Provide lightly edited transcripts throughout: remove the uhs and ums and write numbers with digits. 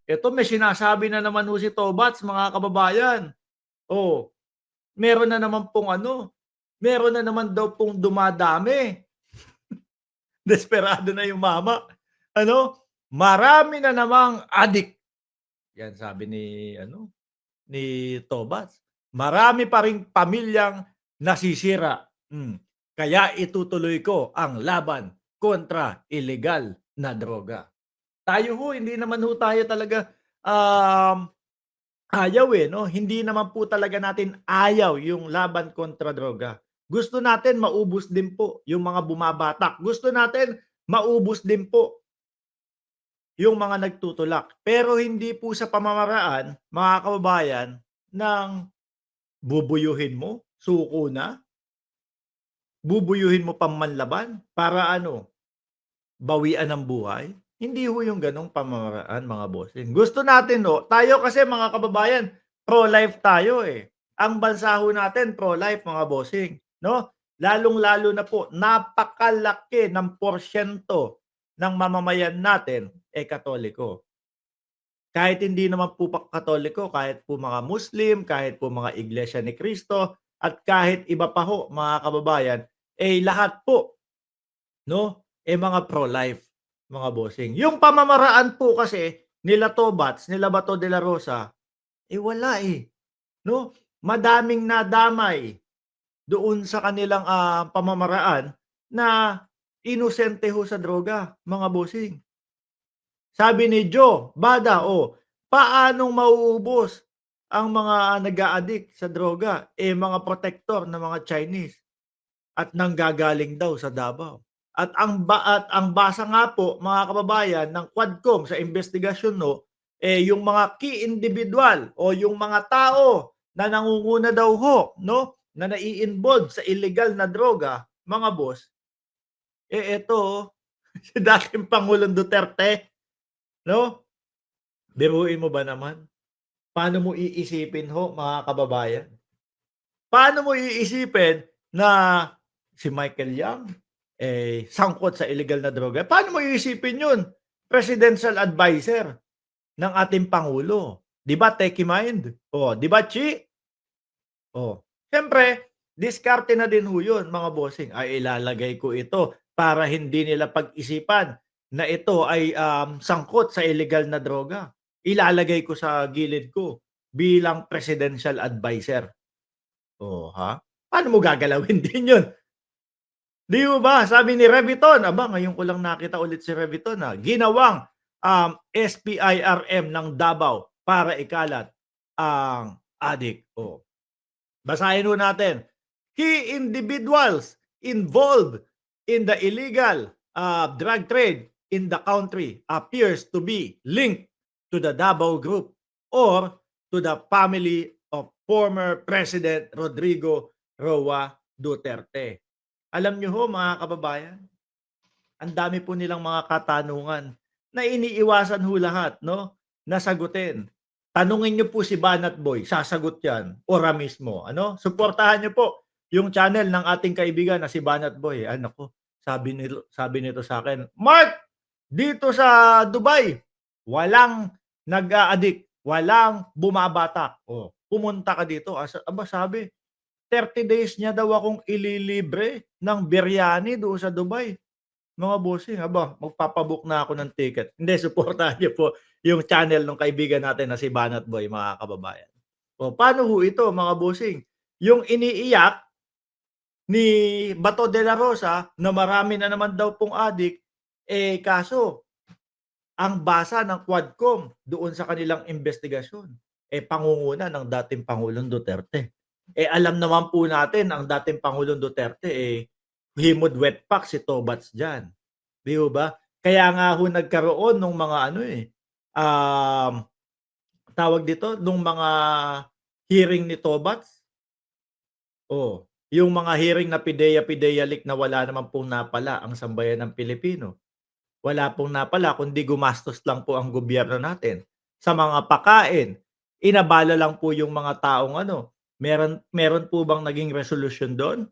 Eto may sinasabi na naman ho si Tobats mga kababayan. Oh, meron na naman pong ano, meron na naman daw pong dumadami. Desperado na yung mama. Ano, marami na namang adik. Yan sabi ni ano, ni Tobats. Marami pa ring pamilyang nasisira. Kaya itutuloy ko ang laban kontra ilegal na droga. Tayo ho, hindi naman ho tayo talaga ayaw no? Hindi naman po talaga natin ayaw yung laban kontra droga. Gusto natin maubos din po yung mga bumabatak. Gusto natin maubos din po yung mga nagtutulak. Pero hindi po sa pamamaraan, mga kababayan, ng bubuyuhin mo, suko na, bubuyuhin mo pamanlaban para ano, bawian ng buhay. Hindi ho yung ganong pamamaraan mga bossing. Gusto natin tayo kasi mga kababayan, pro-life tayo eh. Ang bansa ho natin pro-life mga bossing, no? Lalong-lalo na po napakalaki ng porsyento ng mamamayan natin katoliko. Kahit hindi naman po Katoliko, kahit po mga Muslim, kahit po mga Iglesia ni Cristo, at kahit iba pa ho mga kababayan, lahat po no, mga pro-life, mga bossing. Yung pamamaraan po kasi nila Tobats, nila Bato de la Rosa, wala no? Madaming nadamay doon sa kanilang pamamaraan na inosente ho sa droga, mga bossing. Sabi ni Joe Bada, paanong mauubos ang mga nag-a-addict sa droga? Mga protector ng mga Chinese at nanggagaling daw sa Davao. At ang basa nga po mga kababayan ng Quadcom sa investigasyon yung mga key individual o yung mga tao na nangunguna daw ho na nai-involve sa illegal na droga, mga boss, eto si dating Pangulong Duterte, no? Biruin mo ba naman? Paano mo iisipin ho mga kababayan? Paano mo iisipin na si Michael Yang sangkot sa illegal na droga? Paano mo iisipin yun? Presidential advisor ng ating Pangulo. Di ba, Techie Mind? Di ba, Chi? Siyempre, diskarte na din ho yun, mga bossing. Ilalagay ko ito para hindi nila pag-isipan na ito ay sangkot sa illegal na droga. Ilalagay ko sa gilid ko bilang presidential advisor. Ha? Paano mo gagalawin din yun? Di ba? Sabi ni Reviton, ngayon ko lang nakita ulit si Reviton ginawang SPIRM ng Davao para ikalat ang adik. Basahin ho natin. Key individuals involved in the illegal drug trade in the country appears to be linked to the Davao Group or to the family of former President Rodrigo Roa Duterte. Alam niyo ho mga kababayan, ang dami po nilang mga katanungan na iniiwasan ho lahat na sagutin. Tanungin niyo po si Banat Boy, sasagot yan. Ora mismo. Suportahan niyo po yung channel ng ating kaibigan na si Banat Boy. Nako, sabi nito sa akin, Mark, dito sa Dubai, walang nag-a-addict, walang bumabatak. Pumunta ka dito. Sabi, 30 days niya daw akong ililibre ng biryani doon sa Dubai. Mga bossing, magpapabook na ako ng ticket. Hindi, suportahan niyo po yung channel ng kaibigan natin na si Banat Boy, mga kababayan. Paano ho ito, mga bossing? Yung iniiyak ni Bato de la Rosa na marami na naman daw pong adik, kaso ang basa ng Quadcom doon sa kanilang investigasyon, pangunguna ng dating Pangulong Duterte. Alam naman po natin ang dating Pangulong Duterte himod wetpack si Tobats dyan. Di ba? Kaya nga ho nagkaroon ng mga tawag dito, nung mga hearing ni Tobats. Yung mga hearing na pideya leak na wala naman pong napala ang sambayan ng Pilipino. Wala pong napala kundi gumastos lang po ang gobyerno natin sa mga pakain. Inabala lang po yung mga taong meron po bang naging resolusyon doon?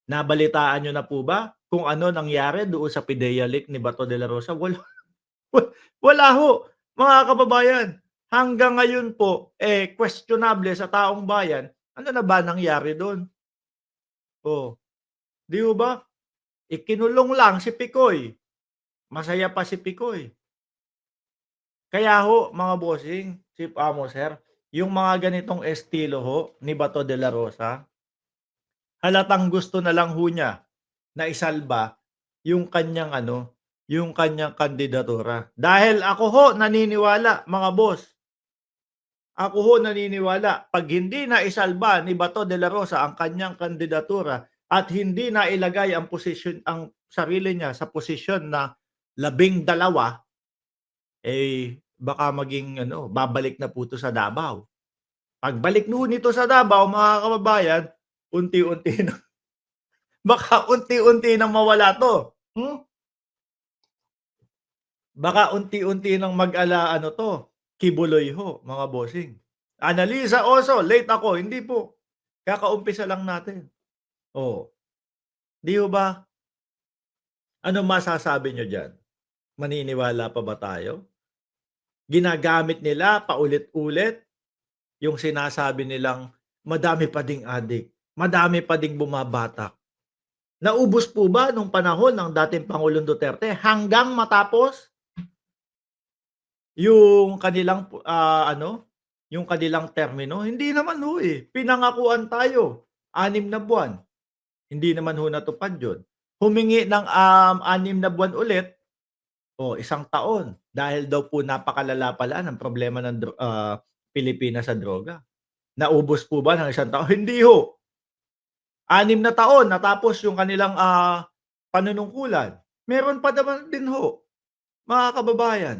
Nabalitaan nyo na po ba kung ano nangyari doon sa PIDEA leak ni Bato de la Rosa? Wala ho. Mga kababayan, hanggang ngayon po, questionable sa taong bayan, ano na ba nangyari dun? Oh, 'di ho ba? Ikinulong lang si Picoy, masaya pa si Picoy. Kaya ho mga bossing, sir, yung mga ganitong estilo ho ni Bato de la Rosa, halatang gusto na lang ho niya na isalba yung kanyang ano, yung kanyang kandidatura. Dahil ako ho naniniwala mga boss, ako ho naniniwala 'pag hindi naisalba ni Bato de la Rosa ang kanyang kandidatura at hindi nailagay ang sarili niya sa posisyon na 12, baka maging ano, babalik na po 'to sa Davao. Pagbalik po nito sa Davao mga kababayan, unti-unti na baka unti-unti nang mawala 'to, hmm? Baka unti-unti nang mag-ala ano 'to, kibuloy ho mga bossing. Annalisa Oso, late ako, hindi po, kakaumpisa lang natin. Oh, 'di ho ba? Ano masasabi niyo diyan? Maniniwala pa ba tayo? Ginagamit nila paulit-ulit yung sinasabi nilang madami pa ding adik, madami pa ding bumabatak. Naubos po ba nung panahon ng dating Pangulong Duterte hanggang matapos yung kanilang ano, yung kanilang termino? Hindi naman ho, pinangakuan tayo, 6 na buwan, hindi naman ho natupad yun. Humingi ng, 6 na buwan ulit, 1 taon dahil daw po napakalala pala ng problema ng Pilipinas sa droga. Naubos po ba ng 1 taon? Hindi ho. 6 na taon natapos yung kanilang, panunungkulan. Meron pa naman din ho, mga kababayan.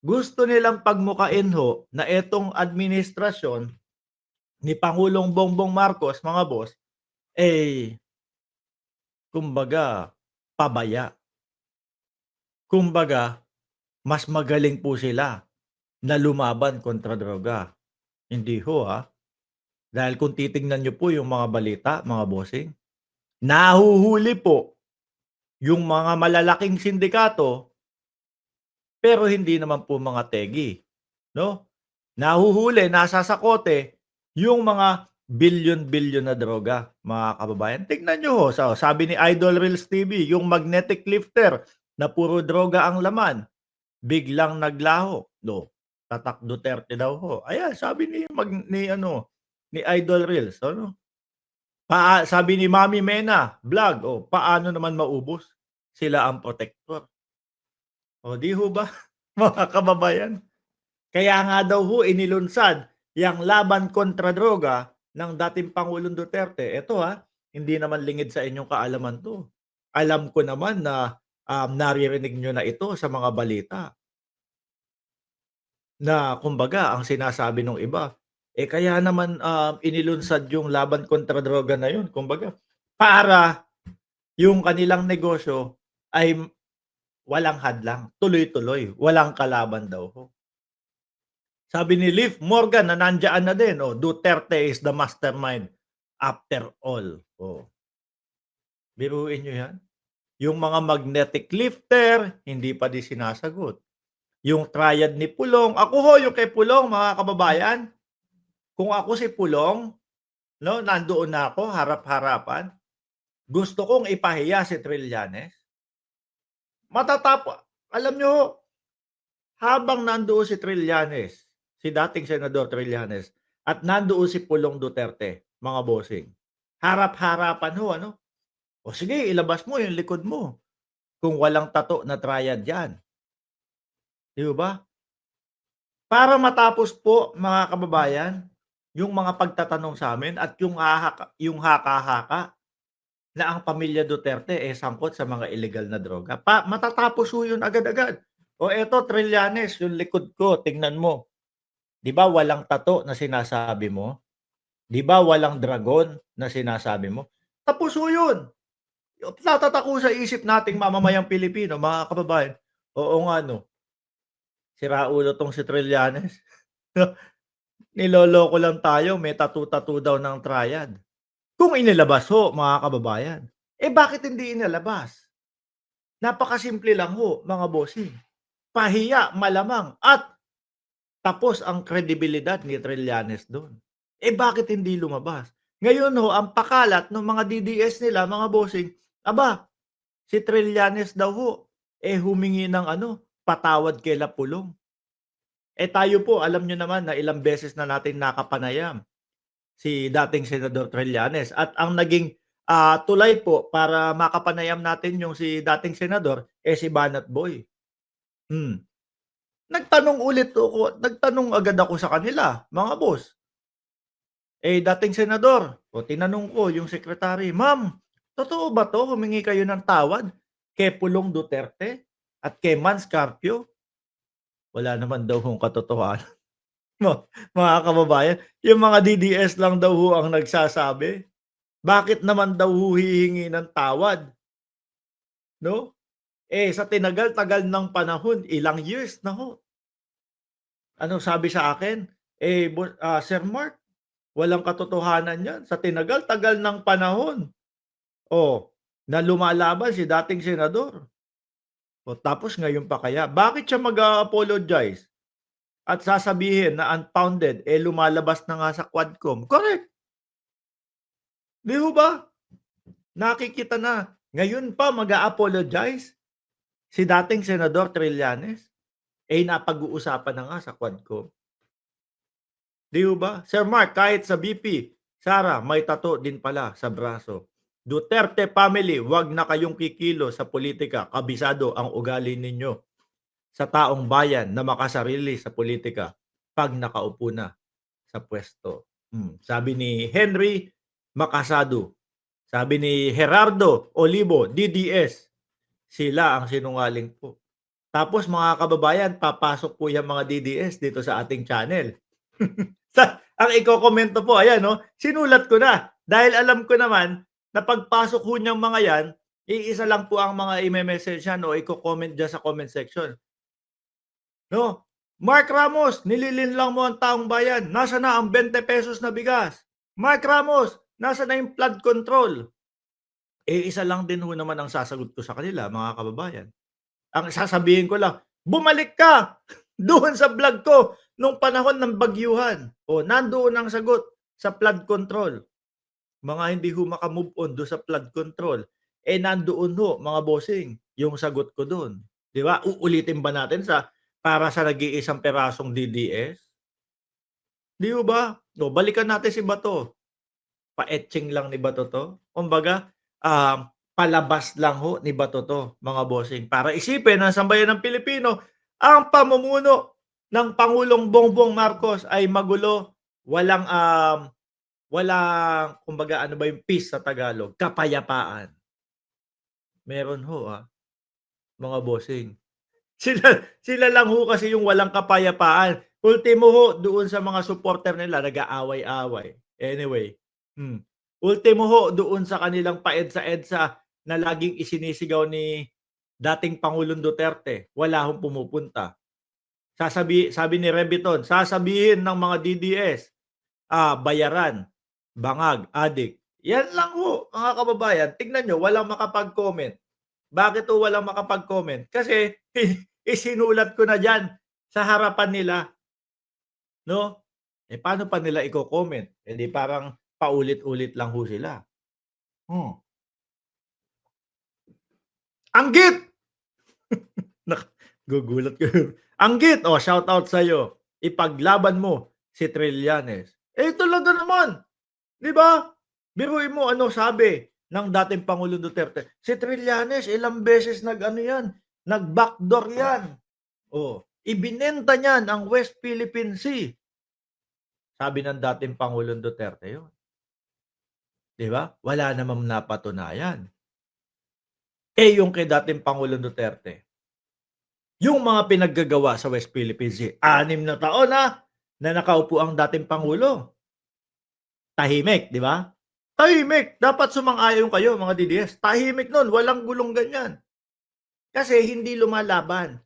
Gusto nilang pagmukain ho na etong administrasyon ni Pangulong Bongbong Marcos, mga boss, eh, kumbaga pabaya. Kumbaga mas magaling po sila na lumaban kontra droga. Hindi ho, dahil kung titingnan niyo po yung mga balita, mga bossing, nahuhuli po yung mga malalaking sindikato, pero hindi naman po mga tegi, 'no? Nahuhuli, nasasakote yung mga bilyon-bilyon na droga, mga kababayan. Tignan niyo ho, sabi ni Idol Reels TV, yung magnetic lifter na puro droga ang laman, biglang naglaho, tatak Duterte daw ho. Ayan, sabi ni ano, ni Idol Reels, ano? Sabi ni Mami Mena vlog, paano naman maubos? Sila ang protector. 'Di ho ba, mga kababayan? Kaya nga daw ho inilunsad yang laban kontra droga ng dating Pangulong Duterte. Eto, hindi naman lingid sa inyong kaalaman 'to. Alam ko naman na, naririnig niyo na ito sa mga balita na kumbaga ang sinasabi nung iba, kaya naman, inilunsad yung laban kontra droga na yun kumbaga para yung kanilang negosyo ay walang hadlang, tuloy-tuloy, walang kalaban daw ho. Sabi ni Liv Morgan na nandiyan na din, Duterte is the mastermind after all. Biruin niyo 'yan. Yung mga magnetic lifter, hindi pa din sinasagot. Yung triad ni Pulong, ako ho yung kay Pulong mga kababayan, kung ako si Pulong, 'no, nandoon na ako harap-harapan, gusto kong ipahiya si Trillanes, alam niyo ho, habang nandoon si Trillanes, si dating Senador Trillanes at nandoon si Pulong Duterte, mga bossing, harap-harapan ho ano, "O sige ilabas mo yung likod mo kung walang tattoo na triad diyan." 'Di ba? Para matapos po mga kababayan, yung mga pagtatanong sa'min at yung haka-haka na ang pamilya Duterte, sangkot sa mga ilegal na droga, matatapos ho yun agad-agad. "O eto Trillanes, yung likod ko tingnan mo, 'di ba walang tattoo na sinasabi mo? 'Di ba walang dragon na sinasabi mo?" Tapos ho yun. Tatatak ho sa isip nating mamamayang Pilipino, mga kababayan, "Oo nga 'no, siraulo 'tong si Trillanes." Niloloko lang tayo, may tattoo-tattoo daw ng triad. Kung inilabas ho, mga kababayan. Bakit hindi inilabas? Napakasimple lang ho, mga bossing. pahiya malamang at tapos ang kredibilidad ni Trillanes do'n. Eh, bakit hindi lumabas? Ngayon ho, ang pakalat nung mga DDS nila, mga bossing, aba, si Trillanes daw ho, eh, humingi ng ano, patawad kila Pulong. Eh, tayo po alam niyo naman na ilang beses na natin nakapanayam si dating Senador Trillanes at ang naging, tulay po para makapanayam natin yung si dating senador, eh, si Banat Boy. Hmm. Nagtanong agad ako sa kanila, "Mga boss, eh, dating senador," o tinanong ko yung sekretary, "Ma'am, totoo ba 'to humingi kayo ng tawad kay Pulong Duterte at kay Mans Carpio?" Wala naman daw hong katotohanan mga kababayan, yung mga DDS lang daw ho ang nagsasabi. Bakit naman daw ho hihingi ng tawad, 'no? Eh, sa tinagal-tagal ng panahon, ilang years na ho. Ano sabi sa akin, eh, "Sir Mark, walang katotohanan 'yan sa tinagal-tagal ng panahon, oh, na lumalaban si dating senador. O tapos ngayon pa kaya, bakit siya mag-a-apologize at sasabihin na unfounded, eh, lumalabas na nga sa Quadcom." Correct, 'di ho ba? Nakikita na. Ngayon pa mag-a-apologize si dating Senador Trillanes, eh, napag-uusapan na nga sa Quadcom. 'Di ho ba? Sir Mark, kahit sa BP, Sara may tattoo din pala sa braso. Duterte family, wag na kayong kikilo sa politika, kabisado ang ugali ninyo sa taong bayan na makasarili sa politika 'pag nakaupo na sa puwesto. Sabi ni Henry Makasadu, sabi ni Gerardo Olivo, DDS, sila ang sinungaling po. Tapos mga kababayan, papasok po yang mga DDS dito sa ating channel. Ang ikokomento po ayan 'no, sinulat ko na. Dahil alam ko naman na pagpasok ho niyang mga 'yan, iisa lang po ang mga ime-message niyan o iko-comment diyan sa comment section, 'no. "Mark Ramos, nililinlang mo ang taong bayan. Nasaan na ang ₱20 na bigas? Mark Ramos, nasaan na yung flood control?" Eh, isa lang din ho naman ang sasagot ko sa kanila mga kababayan. Ang sasabihin ko lang, "Bumalik ka doon sa vlog ko nung panahon ng bagyuhan. O, nandoon ang sagot sa flood control." Mga hindi ho maka-move on do'n sa flood control, eh, nandoon ho mga bossing yung sagot ko do'n, 'di ba? Uulitin ba natin para sa nag-iisang pirasong DDS? 'Di ho ba? O, balikan natin si Bato. Pa-etching lang ni Bato 'to. Kumbaga, palabas lang ho ni Bato 'to, mga bossing. Para isipin ng sambayan ng Pilipino, ang pamumuno ng Pangulong Bongbong Marcos ay magulo, walang kumbaga ano ba yung peace sa Tagalog, kapayapaan. Meron ho, mga bossing. Sila sila lang ho kasi yung walang kapayapaan. Ultimo ho doon sa mga supporter nila nag-aaway-away. Anyway, ultimo ho doon sa kanilang paedsa-EDSA na laging isinisigaw ni dating Pangulong Duterte, wala hong pumupunta. Sabi ni Reviton, sasabihin ng mga DDS, bayaran, bangag, adik. Yan lang ho, mga kababayan. Tignan niyo, walang makapag-comment. Bakit ho walang makapag-comment? Kasi isinulat ko na diyan sa harapan nila, 'no? Eh, paano pa nila iko-comment? Eh, di parang paulit-ulit lang ho sila. Hmm. "Anggit!" Gugulat kayo. "Anggit, oh, shout out sa'yo. Ipaglaban mo si Trillanes." Eh, talaga naman, 'di ba? Biruin mo ano sabi ng dating Pangulong Duterte, "Si Trillanes ilang beses nag-ano 'yan, nag-backdoor 'yan. Oh, ibinenta niyan ang West Philippine Sea." Sabi ng dating Pangulong Duterte 'yun, 'di ba? Wala namang napatunayan. Eh, yung kay dating Pangulong Duterte, yung mga pinaggagawa sa West Philippine Sea, 6 na taon na nakaupo ang dating pangulo. Tahimik, 'di ba? Tahimik, dapat sumang-ayon kayo mga DDS, tahimik nun, walang gulong ganyan. Kasi hindi lumalaban,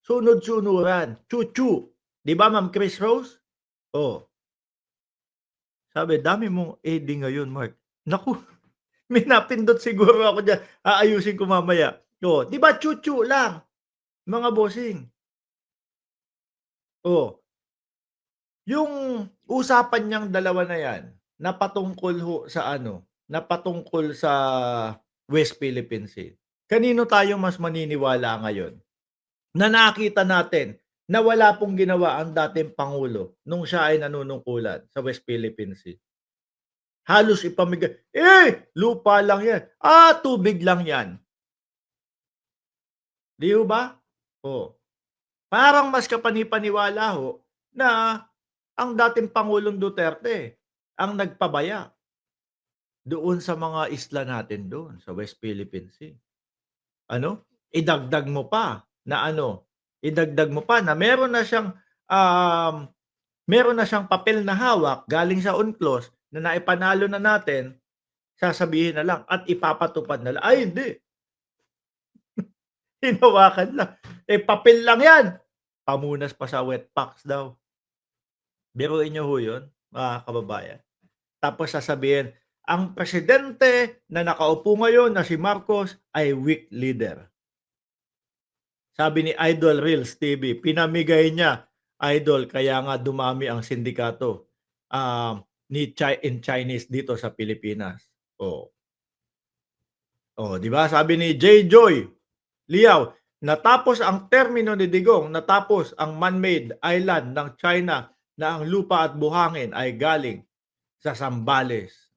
sunod-sunuran, chu-chu. 'Di ba Ma'am Chris Rose? Oh, sabi, "Dami mong AD ngayon, Mark." Naku, may napindot siguro ako diyan, aayusin ko mamaya. Oh, 'di ba chu-chu lang, mga bossing. Oh, yung usapan niyang dalawa na 'yan, na patungkol ho sa ano, na patungkol sa West Philippine Sea. Kanino tayo mas maniniwala ngayon? Na nakita natin na wala pong ginawa ang dating pangulo nung siya ay nanunungkulan sa West Philippine Sea. Halos ipamigay, lupa lang 'yan, tubig lang 'yan, 'di ho ba? Oh, parang mas kapani-paniwala ho na ang dating Pangulong Duterte ang nagpabaya doon sa mga isla natin doon sa West Philippine Sea. Ano, idagdag mo pa na ano, idagdag mo pa na um meron na siyang papel na hawak galing sa UNCLOS na naipanalo na natin, sasabihin na lang at ipapatupad na lang, "Ay hindi, hinawakan lang, papel lang 'yan." Pamunas pa sa wetpacks daw. Biruin niyo ho 'yun, mga kababayan. Tapos sasabihin, ang presidente na nakaupo ngayon na si Marcos ay weak leader. Sabi ni Idol Reels TV, pinamigay niya, Idol, kaya nga dumami ang sindikato, in Chinese dito sa Pilipinas. Oh, 'di ba? Sabi ni J. Joy Liao, natapos ang termino ni Digong, natapos ang man-made island ng China na ang lupa at buhangin ay galing sa Zambales.